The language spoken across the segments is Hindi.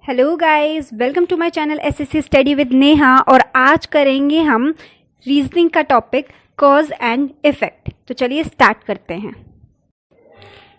Hello guys, welcome to my channel SSC study with Neha. और आज करेंगे हम रीजनिंग का टॉपिक कॉज एंड इफेक्ट। तो चलिए स्टार्ट करते हैं।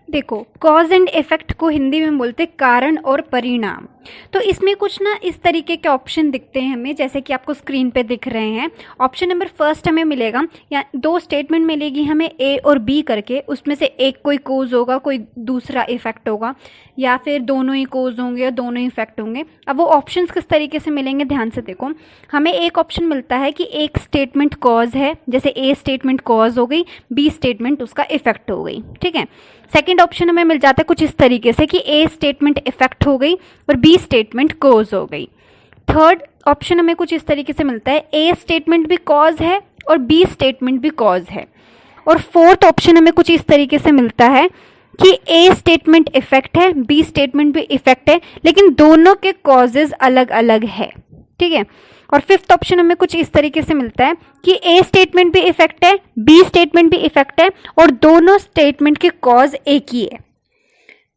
देखो, कॉज एंड इफेक्ट को हिंदी में बोलते कारण और परिणाम। तो इसमें कुछ ना इस तरीके के ऑप्शन दिखते हैं हमें, जैसे कि आपको स्क्रीन पे दिख रहे हैं। ऑप्शन नंबर फर्स्ट हमें मिलेगा, या दो स्टेटमेंट मिलेगी हमें ए और बी करके, उसमें से एक कोई कॉज होगा, कोई दूसरा इफेक्ट होगा, या फिर दोनों ही कॉज होंगे या दोनों ही इफेक्ट होंगे। अब वो ऑप्शंस किस तरीके से मिलेंगे, ध्यान से देखो। हमें एक ऑप्शन मिलता है कि एक स्टेटमेंट कॉज है, जैसे ए स्टेटमेंट कॉज हो गई, बी स्टेटमेंट उसका इफेक्ट हो गई, ठीक है। सेकेंड ऑप्शन हमें मिल जाता है कुछ इस तरीके से कि ए स्टेटमेंट इफेक्ट हो गई और बी स्टेटमेंट कॉज हो गई। थर्ड ऑप्शन हमें कुछ इस तरीके से मिलता है, ए स्टेटमेंट भी कॉज है और बी स्टेटमेंट भी कॉज है। और फोर्थ ऑप्शन हमें कुछ इस तरीके से मिलता है कि ए स्टेटमेंट इफेक्ट है, बी स्टेटमेंट भी इफेक्ट है, लेकिन दोनों के कॉजेज अलग अलग है, ठीक है। और फिफ्थ ऑप्शन हमें कुछ इस तरीके से मिलता है कि ए स्टेटमेंट भी इफेक्ट है, बी स्टेटमेंट भी इफेक्ट है, और दोनों स्टेटमेंट के कॉज एक ही है।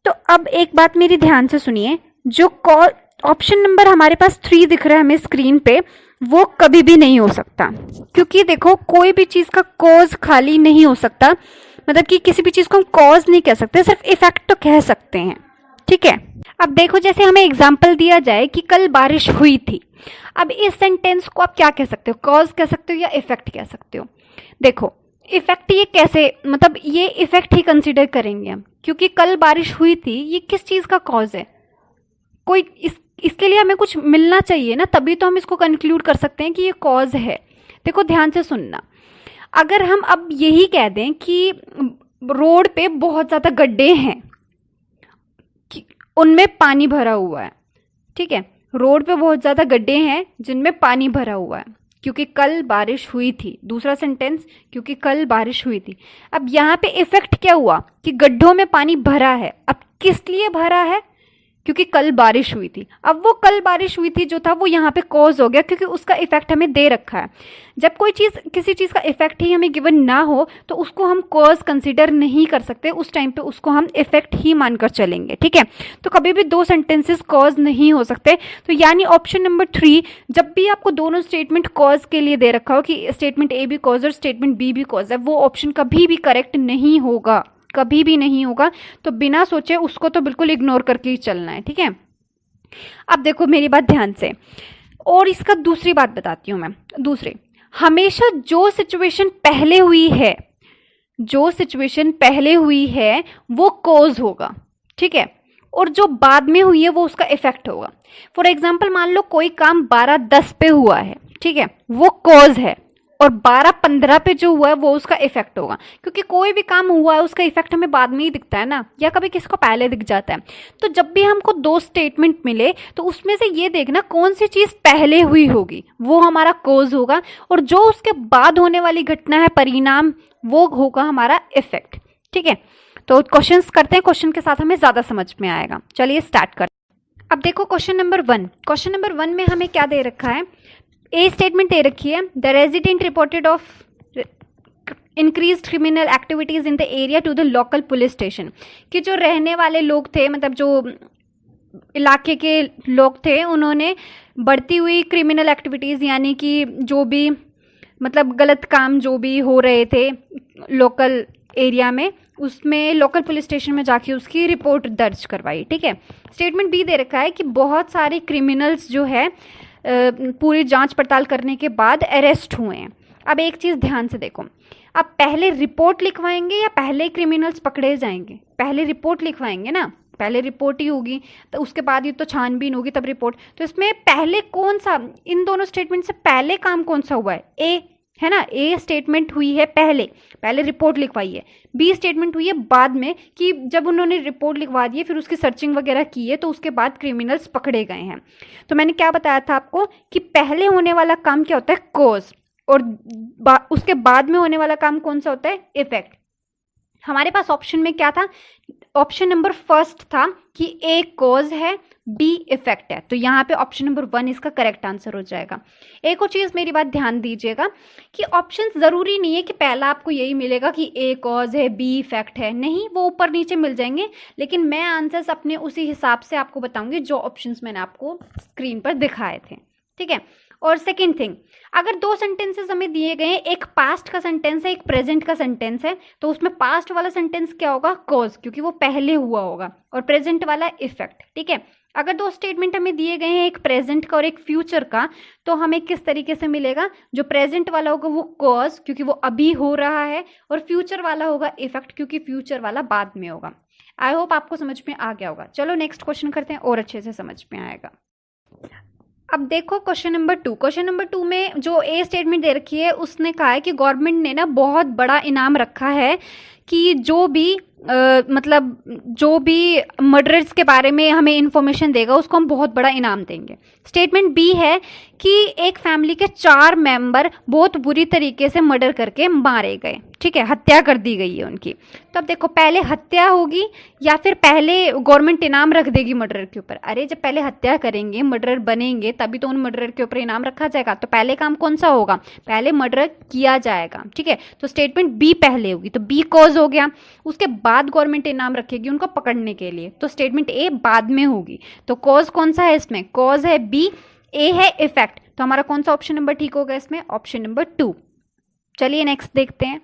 तो अब एक बात मेरी ध्यान से सुनिए, जो ऑप्शन नंबर हमारे पास 3 दिख रहा है हमें स्क्रीन पे, वो कभी भी नहीं हो सकता। क्योंकि देखो, कोई भी चीज का कॉज खाली नहीं हो सकता, मतलब कि किसी भी चीज को हम कॉज नहीं कह सकते, सिर्फ इफेक्ट तो कह सकते हैं, ठीक है। अब देखो, जैसे हमें एग्जाम्पल दिया जाए कि कल बारिश हुई थी। अब इस सेंटेंस को आप क्या कह सकते हो, कॉज कह सकते हो या इफेक्ट कह सकते हो। देखो, इफेक्ट ये कैसे, मतलब ये इफेक्ट ही कंसीडर करेंगे हम, क्योंकि कल बारिश हुई थी, ये किस चीज का कॉज है, कोई इसके लिए हमें कुछ मिलना चाहिए ना, तभी तो हम इसको कंक्लूड कर सकते हैं कि ये कॉज है। देखो ध्यान से सुनना, अगर हम अब यही कह दें कि रोड पे बहुत ज्यादा गड्ढे हैं, उनमें पानी भरा हुआ है, ठीक है, रोड पे बहुत ज्यादा गड्ढे हैं जिनमें पानी भरा हुआ है, क्योंकि कल बारिश हुई थी। दूसरा सेंटेंस, क्योंकि कल बारिश हुई थी। अब यहाँ पे इफेक्ट क्या हुआ कि गड्ढों में पानी भरा है। अब किस लिए भरा है, क्योंकि कल बारिश हुई थी। अब वो कल बारिश हुई थी जो था, वो यहाँ पे कॉज हो गया, क्योंकि उसका इफेक्ट हमें दे रखा है। जब कोई चीज, किसी चीज का इफेक्ट ही हमें गिवन ना हो, तो उसको हम कॉज कंसीडर नहीं कर सकते, उस टाइम पे उसको हम इफेक्ट ही मानकर चलेंगे, ठीक है। तो कभी भी दो सेंटेंसेस कॉज नहीं हो सकते। तो यानी ऑप्शन नंबर 3, जब भी आपको दोनों स्टेटमेंट कॉज के लिए दे रखा हो कि स्टेटमेंट ए भी कॉज और स्टेटमेंट बी भी कॉज है, वो ऑप्शन कभी भी करेक्ट नहीं होगा, कभी भी नहीं होगा। तो बिना सोचे उसको तो बिल्कुल इग्नोर करके ही चलना है, ठीक है। अब देखो मेरी बात ध्यान से, और इसका दूसरी बात बताती हूं मैं। दूसरी, हमेशा जो सिचुएशन पहले हुई है, जो सिचुएशन पहले हुई है वो कॉज होगा, ठीक है, और जो बाद में हुई है वो उसका इफेक्ट होगा। फॉर एग्जाम्पल, मान लो कोई काम 12:10 पे हुआ है, ठीक है, वो कॉज है, और 12:15 पे जो हुआ है वो उसका इफेक्ट होगा। क्योंकि कोई भी काम हुआ है उसका इफेक्ट हमें बाद में ही दिखता है ना, या कभी किसी को पहले दिख जाता है। तो जब भी हमको दो स्टेटमेंट मिले, तो उसमें से ये देखना कौन सी चीज पहले हुई होगी, वो हमारा कॉज होगा, और जो उसके बाद होने वाली घटना है, परिणाम, वो होगा हमारा इफेक्ट, ठीक है। तो क्वेश्चंस करते हैं, क्वेश्चन के साथ हमें ज्यादा समझ में आएगा। चलिए स्टार्ट करते हैं। अब देखो क्वेश्चन नंबर 1। क्वेश्चन नंबर 1 में हमें क्या दे रखा है, ए स्टेटमेंट दे रखी है, the resident reported of increased criminal activities in the area to the local police station. कि जो रहने वाले लोग थे, मतलब जो इलाके के लोग थे, उन्होंने बढ़ती हुई क्रिमिनल एक्टिविटीज, यानी कि जो भी मतलब गलत काम जो भी हो रहे थे लोकल एरिया में, उसमें लोकल पुलिस स्टेशन में जाके उसकी रिपोर्ट दर्ज करवाई, ठीक है। स्टेटमेंट बी दे रखा है कि बहुत सारे क्रिमिनल्स जो है पूरी जांच पड़ताल करने के बाद अरेस्ट हुए हैं। अब एक चीज़ ध्यान से देखो, अब पहले रिपोर्ट लिखवाएंगे या पहले क्रिमिनल्स पकड़े जाएंगे? पहले रिपोर्ट लिखवाएंगे ना, पहले रिपोर्ट ही होगी, तो उसके बाद ये तो छानबीन होगी, तब रिपोर्ट। तो इसमें पहले कौन सा, इन दोनों स्टेटमेंट से पहले काम कौन सा हुआ है? ए है ना, ए स्टेटमेंट हुई है पहले, पहले रिपोर्ट लिखवाई है। बी स्टेटमेंट हुई है बाद में, कि जब उन्होंने रिपोर्ट लिखवा दी है, फिर उसकी सर्चिंग वगैरह की है, तो उसके बाद क्रिमिनल्स पकड़े गए हैं। तो मैंने क्या बताया था आपको कि पहले होने वाला काम क्या होता है, कॉज, और उसके बाद में होने वाला काम कौन सा होता है, इफेक्ट। हमारे पास ऑप्शन में क्या था, ऑप्शन नंबर फर्स्ट था कि ए कॉज है, बी इफेक्ट है, तो यहाँ पे ऑप्शन नंबर 1 इसका करेक्ट आंसर हो जाएगा। एक और चीज़ मेरी बात ध्यान दीजिएगा कि ऑप्शन ज़रूरी नहीं है कि पहला आपको यही मिलेगा कि ए कॉज है बी इफेक्ट है, नहीं, वो ऊपर नीचे मिल जाएंगे, लेकिन मैं आंसर्स अपने उसी हिसाब से आपको बताऊंगी जो ऑप्शंस मैंने आपको स्क्रीन पर दिखाए थे, ठीक है। और सेकेंड थिंग, अगर 2 सेंटेंसेस हमें दिए गए हैं, एक पास्ट का सेंटेंस है, एक प्रेजेंट का सेंटेंस है, तो उसमें पास्ट वाला सेंटेंस क्या होगा, कॉज, क्योंकि वो पहले हुआ होगा, और प्रेजेंट वाला इफेक्ट, ठीक है। अगर 2 स्टेटमेंट हमें दिए गए हैं, एक प्रेजेंट का और एक फ्यूचर का, तो हमें किस तरीके से मिलेगा, जो प्रेजेंट वाला होगा वो कॉज, क्योंकि वो अभी हो रहा है, और फ्यूचर वाला होगा इफेक्ट, क्योंकि फ्यूचर वाला बाद में होगा। आई होप आपको समझ में आ गया होगा। चलो नेक्स्ट क्वेश्चन करते हैं और अच्छे से समझ में आएगा। अब देखो क्वेश्चन नंबर 2। क्वेश्चन नंबर 2 में जो ए स्टेटमेंट दे रखी है, उसने कहा है कि गवर्नमेंट ने ना बहुत बड़ा इनाम रखा है कि जो भी मतलब जो भी मर्डरर्स के बारे में हमें इंफॉर्मेशन देगा उसको हम बहुत बड़ा इनाम देंगे। स्टेटमेंट बी है कि एक फैमिली के 4 मेंबर बहुत बुरी तरीके से मर्डर करके मारे गए, ठीक है, हत्या कर दी गई है उनकी। तो अब देखो पहले हत्या होगी या फिर पहले गवर्नमेंट इनाम रख देगी मर्डरर के ऊपर। अरे जब पहले हत्या करेंगे, मर्डरर बनेंगे, तभी तो उन मर्डरर के ऊपर इनाम रखा जाएगा। तो पहले काम कौन सा होगा, पहले मर्डर किया जाएगा, ठीक है। तो स्टेटमेंट बी पहले होगी, तो बी कॉज हो गया, उसके बाद गवर्नमेंट इनाम रखेगी उनको पकड़ने के लिए, तो स्टेटमेंट ए बाद में होगी। तो कॉज कौन सा है इसमें, कॉज है बी, ए है इफेक्ट, तो हमारा कौन सा ऑप्शन नंबर ठीक होगा इसमें, ऑप्शन नंबर 2। चलिए नेक्स्ट देखते हैं।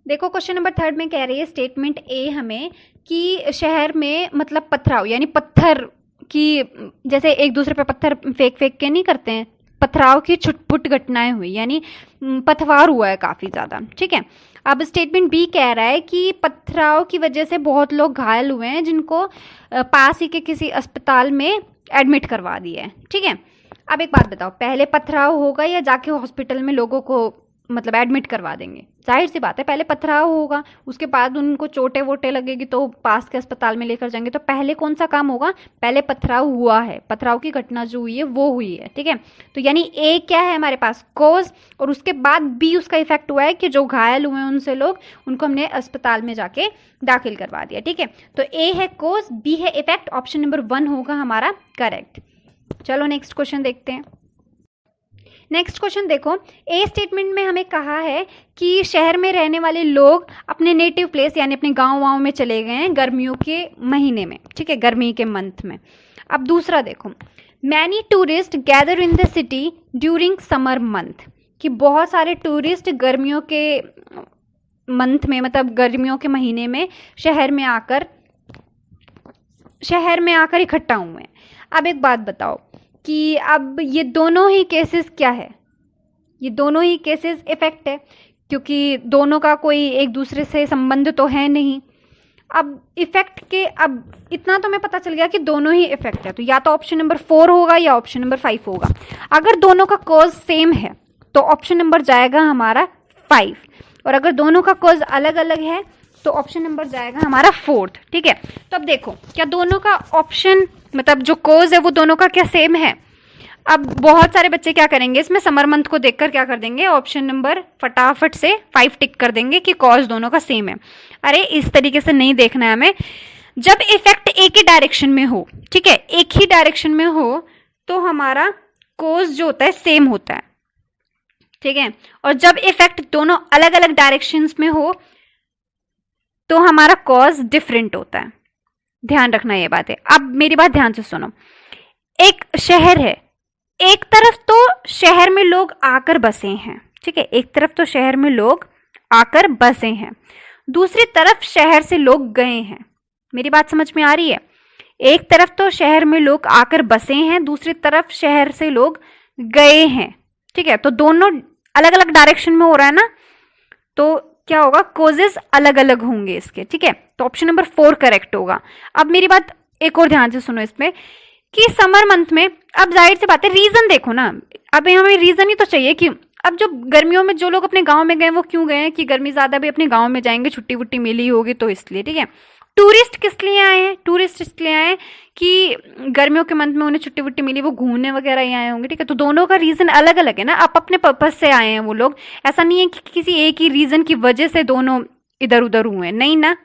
देखो क्वेश्चन नंबर 3 में कह रही है स्टेटमेंट ए हमें कि शहर में मतलब पथराव, यानी पत्थर की, जैसे एक दूसरे पे पत्थर फेंक फेंक के नहीं करते हैं, पथराव की छुटपुट घटनाएं हुई, यानी पथवार हुआ है काफ़ी ज़्यादा, ठीक है। अब स्टेटमेंट बी कह रहा है कि पथराव की वजह से बहुत लोग घायल हुए हैं, जिनको पास ही के किसी अस्पताल में एडमिट करवा दिया है, ठीक है। अब एक बात बताओ, पहले पथराव होगा या जाके हॉस्पिटल में लोगों को मतलब एडमिट करवा देंगे? जाहिर सी बात है पहले पथराव होगा, उसके बाद उनको चोटें वोटें लगेगी तो पास के अस्पताल में लेकर जाएंगे। तो पहले कौन सा काम होगा, पहले पथराव हुआ है, पथराव की घटना जो हुई है वो हुई है, ठीक है। तो यानी ए क्या है हमारे पास, कॉज, और उसके बाद बी उसका इफेक्ट हुआ है कि जो घायल हुए हैं उनसे लोग, उनको हमने अस्पताल में जाके दाखिल करवा दिया, ठीक है। तो ए है कॉज, बी है इफेक्ट, ऑप्शन नंबर 1 होगा हमारा करेक्ट। चलो नेक्स्ट क्वेश्चन देखते हैं। नेक्स्ट क्वेश्चन देखो, ए स्टेटमेंट में हमें कहा है कि शहर में रहने वाले लोग अपने नेटिव प्लेस यानी अपने गांव वाँव में चले गए हैं गर्मियों के महीने में, ठीक है, गर्मी के मंथ में। अब दूसरा देखो, many tourist gather in the city during summer month, कि बहुत सारे टूरिस्ट गर्मियों के मंथ में, मतलब गर्मियों के महीने में शहर में आकर इकट्ठा हुए हैं। अब एक बात बताओ कि अब ये दोनों ही केसेस क्या है, ये दोनों ही केसेस इफेक्ट है, क्योंकि दोनों का कोई एक दूसरे से संबंध तो है नहीं। अब इफेक्ट के, अब इतना तो हमें पता चल गया कि दोनों ही इफेक्ट है, तो या तो ऑप्शन नंबर 4 होगा या ऑप्शन नंबर 5 होगा। अगर दोनों का कॉज सेम है तो ऑप्शन नंबर जाएगा हमारा 5, और अगर दोनों का कॉज अलग अलग है तो ऑप्शन नंबर जाएगा हमारा 4th, ठीक है। तो अब देखो क्या दोनों का ऑप्शन, मतलब जो कॉज है वो दोनों का क्या सेम है? अब बहुत सारे बच्चे क्या करेंगे, इसमें समर मंथ को देखकर क्या कर देंगे, ऑप्शन नंबर फटाफट से 5 टिक कर देंगे कि कॉज दोनों का सेम है। अरे इस तरीके से नहीं देखना है हमें। जब इफेक्ट एक ही डायरेक्शन में हो, ठीक है, एक ही डायरेक्शन में हो, तो हमारा कॉज जो होता है सेम होता है, ठीक है। और जब इफेक्ट दोनों अलग अलग डायरेक्शंस में हो तो हमारा कॉज डिफरेंट होता है। ध्यान रखना ये बात है। अब मेरी बात ध्यान से सुनो, एक शहर है, एक तरफ तो शहर में लोग आकर बसे हैं, ठीक है, एक तरफ तो शहर में लोग आकर बसे हैं, दूसरी तरफ शहर से लोग गए हैं। मेरी बात समझ में आ रही है? एक तरफ तो शहर में लोग आकर बसे हैं, दूसरी तरफ शहर से लोग गए हैं, ठीक है। तो दोनों अलग अलग डायरेक्शन में हो रहा है ना, तो क्या होगा, कोजेस अलग अलग होंगे इसके, ठीक है। तो ऑप्शन नंबर 4 करेक्ट होगा। अब मेरी बात एक और ध्यान से सुनो इसमें कि समर मंथ में, अब जाहिर सी बात है रीजन देखो ना, अब हमें रीजन ही तो चाहिए कि अब जो गर्मियों में जो लोग अपने गांव में गए वो क्यों गए हैं, कि गर्मी ज्यादा भी अपने गांव में जाएंगे, छुट्टी वुट्टी मिली होगी तो इसलिए, ठीक है। टूरिस्ट किस लिए आए हैं, टूरिस्ट इसलिए आए हैं कि गर्मियों के मंथ में उन्हें छुट्टी वुट्टी मिली, वो घूमने वगैरह ही आए होंगे, ठीक है। तो दोनों का रीजन अलग अलग है ना, आप अपने पर्पज से आए हैं वो लोग, ऐसा नहीं है कि किसी एक ही रीजन की वजह से दोनों इधर उधर हुए, नहीं ना।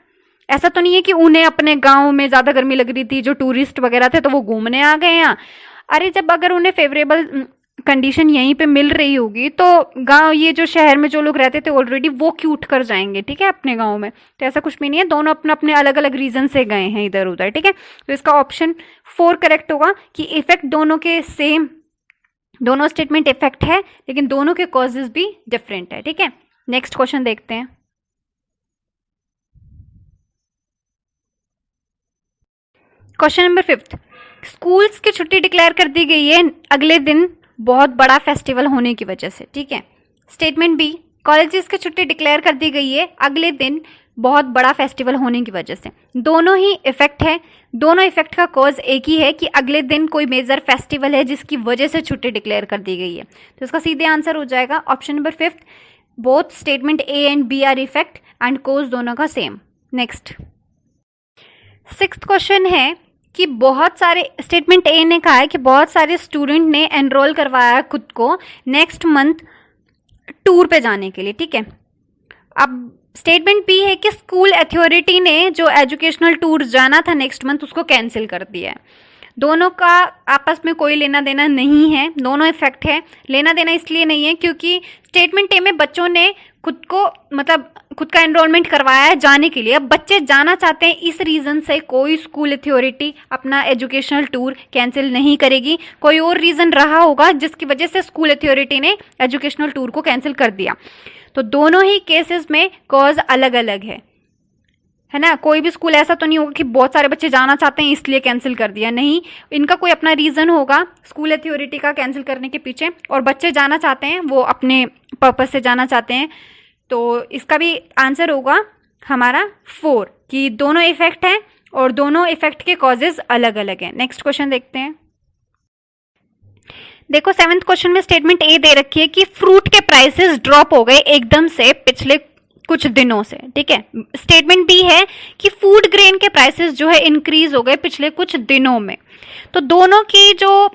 ऐसा तो नहीं है कि उन्हें अपने गांव में ज्यादा गर्मी लग रही थी, जो टूरिस्ट वगैरह थे तो वो घूमने आ गए यहाँ। अरे जब अगर उन्हें फेवरेबल कंडीशन यहीं पे मिल रही होगी तो गांव, ये जो शहर में जो लोग रहते थे ऑलरेडी, वो क्यों उठ कर जाएंगे, ठीक है, अपने गांव में। तो ऐसा कुछ भी नहीं है, दोनों अपने अपने अलग अलग रीजन से गए हैं इधर उधर, ठीक है। तो इसका ऑप्शन 4 करेक्ट होगा कि इफेक्ट दोनों के सेम, दोनों स्टेटमेंट इफेक्ट है लेकिन दोनों के कॉजेज भी डिफरेंट है, ठीक है। नेक्स्ट क्वेश्चन देखते हैं। क्वेश्चन नंबर 5, स्कूल्स की छुट्टी डिक्लेयर कर दी गई है अगले दिन बहुत बड़ा फेस्टिवल होने की वजह से, ठीक है। स्टेटमेंट बी, कॉलेजेस की छुट्टी डिक्लेयर कर दी गई है अगले दिन बहुत बड़ा फेस्टिवल होने की वजह से। दोनों ही इफेक्ट है, दोनों इफेक्ट का कॉज एक ही है कि अगले दिन कोई मेजर फेस्टिवल है जिसकी वजह से छुट्टी डिक्लेयर कर दी गई है। तो इसका सीधे आंसर हो जाएगा option number 5, both statement A and B are effect and cause दोनों का सेम। नेक्स्ट 6th क्वेश्चन है कि बहुत सारे, स्टेटमेंट ए ने कहा है कि बहुत सारे स्टूडेंट ने एनरोल करवाया खुद को नेक्स्ट मंथ टूर पे जाने के लिए, ठीक है। अब स्टेटमेंट बी है कि स्कूल अथॉरिटी ने जो एजुकेशनल टूर जाना था नेक्स्ट मंथ उसको कैंसिल कर दिया है। दोनों का आपस में कोई लेना देना नहीं है, दोनों इफेक्ट है। लेना देना इसलिए नहीं है क्योंकि स्टेटमेंट ए में बच्चों ने खुद को, मतलब खुद का एनरोलमेंट करवाया है जाने के लिए। अब बच्चे जाना चाहते हैं, इस रीज़न से कोई स्कूल अथॉरिटी अपना एजुकेशनल टूर कैंसिल नहीं करेगी। कोई और रीज़न रहा होगा जिसकी वजह से स्कूल अथॉरिटी ने एजुकेशनल टूर को कैंसिल कर दिया। तो दोनों ही केसेस में कॉज अलग अलग है ना। कोई भी स्कूल ऐसा तो नहीं होगा कि बहुत सारे बच्चे जाना चाहते हैं इसलिए कैंसिल कर दिया, नहीं। इनका कोई अपना रीज़न होगा स्कूल अथॉरिटी का कैंसिल करने के पीछे, और बच्चे जाना चाहते हैं, वो अपने पर्पस से जाना चाहते हैं। तो इसका भी आंसर होगा हमारा 4 कि दोनों इफेक्ट हैं और दोनों इफेक्ट के कॉजेज अलग अलग हैं। नेक्स्ट क्वेश्चन देखते हैं। देखो 7th क्वेश्चन में स्टेटमेंट ए दे रखी है कि फ्रूट के प्राइसेस ड्रॉप हो गए एकदम से पिछले कुछ दिनों से, ठीक है। स्टेटमेंट बी है कि फूड ग्रेन के प्राइसेस जो है इंक्रीज हो गए पिछले कुछ दिनों में। तो दोनों की जो,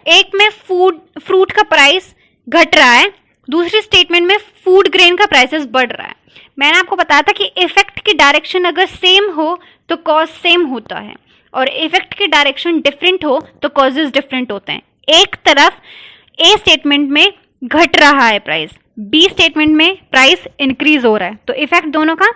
एक में फ्रूट का प्राइस घट रहा है, दूसरी स्टेटमेंट में फूड ग्रेन का प्राइसेस बढ़ रहा है। मैंने आपको बताया था कि इफेक्ट की डायरेक्शन अगर सेम हो तो कॉज सेम होता है, और इफेक्ट की डायरेक्शन डिफरेंट हो तो कॉजेज डिफरेंट होते हैं। एक तरफ ए स्टेटमेंट में घट रहा है प्राइस, बी स्टेटमेंट में प्राइस इंक्रीज हो रहा है, तो इफेक्ट दोनों का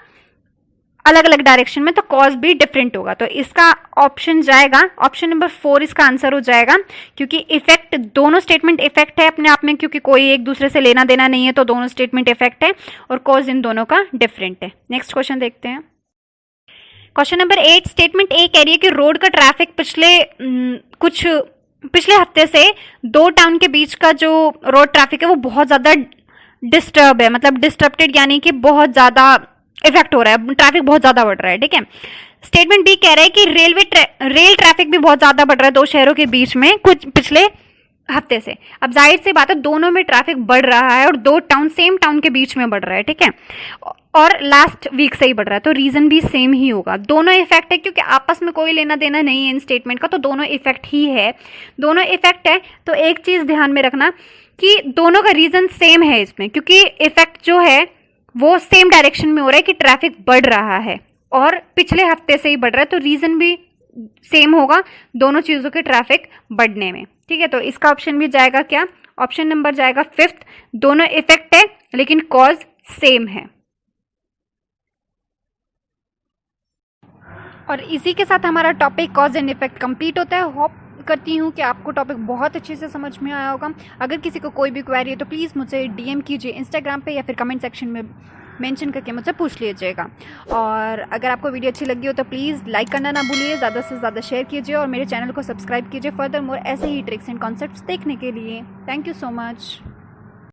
अलग अलग डायरेक्शन में, तो कॉज भी डिफरेंट होगा। तो इसका ऑप्शन जाएगा, ऑप्शन नंबर 4 इसका आंसर हो जाएगा, क्योंकि इफेक्ट, दोनों स्टेटमेंट इफेक्ट है अपने आप में, क्योंकि कोई एक दूसरे से लेना देना नहीं है, तो दोनों स्टेटमेंट इफेक्ट है और कॉज इन दोनों का डिफरेंट है। नेक्स्ट क्वेश्चन देखते हैं। क्वेश्चन नंबर 8, स्टेटमेंट ए कह रही है कि रोड का ट्रैफिक पिछले हफ्ते से 2 टाउन के बीच का जो रोड ट्रैफिक है वो बहुत ज्यादा डिस्टर्ब है, मतलब डिस्टर्बटेड यानी कि बहुत ज्यादा इफेक्ट हो रहा है, ट्रैफिक बहुत ज्यादा बढ़ रहा है, ठीक है। स्टेटमेंट बी कह रहा है कि रेल ट्रैफिक भी बहुत ज्यादा बढ़ रहा है 2 शहरों के बीच में कुछ पिछले हफ्ते से। अब जाहिर सी बात है दोनों में ट्रैफिक बढ़ रहा है और 2 टाउन सेम टाउन के बीच में बढ़ रहा है, ठीक है, और लास्ट वीक से ही बढ़ रहा है, तो रीजन भी सेम ही होगा। दोनों इफेक्ट है क्योंकि आपस में कोई लेना देना नहीं है इन स्टेटमेंट का, तो दोनों इफेक्ट ही है। दोनों इफेक्ट है तो एक चीज ध्यान में रखना कि दोनों का रीजन सेम है इसमें, क्योंकि इफेक्ट जो है वो सेम डायरेक्शन में हो रहा है कि ट्रैफिक बढ़ रहा है और पिछले हफ्ते से ही बढ़ रहा है, तो रीजन भी सेम होगा दोनों चीजों के ट्रैफिक बढ़ने में, ठीक है। तो इसका ऑप्शन भी जाएगा क्या, ऑप्शन नंबर जाएगा 5th, दोनों इफेक्ट है लेकिन कॉज सेम है। और इसी के साथ हमारा topic cause and effect complete होता है। होप करती हूँ कि आपको टॉपिक बहुत अच्छे से समझ में आया होगा। अगर किसी को कोई भी क्वेरी है तो प्लीज़ मुझे डीएम कीजिए इंस्टाग्राम पे या फिर कमेंट सेक्शन में मेंशन करके मुझसे पूछ लीजिएगा। और अगर आपको वीडियो अच्छी लगी हो तो प्लीज़ लाइक करना ना भूलिए, ज़्यादा से ज़्यादा शेयर कीजिए और मेरे चैनल को सब्सक्राइब कीजिए फर्दर मोर ऐसे ही ट्रिक्स एंड कॉन्सेप्ट्स देखने के लिए। Thank you so much.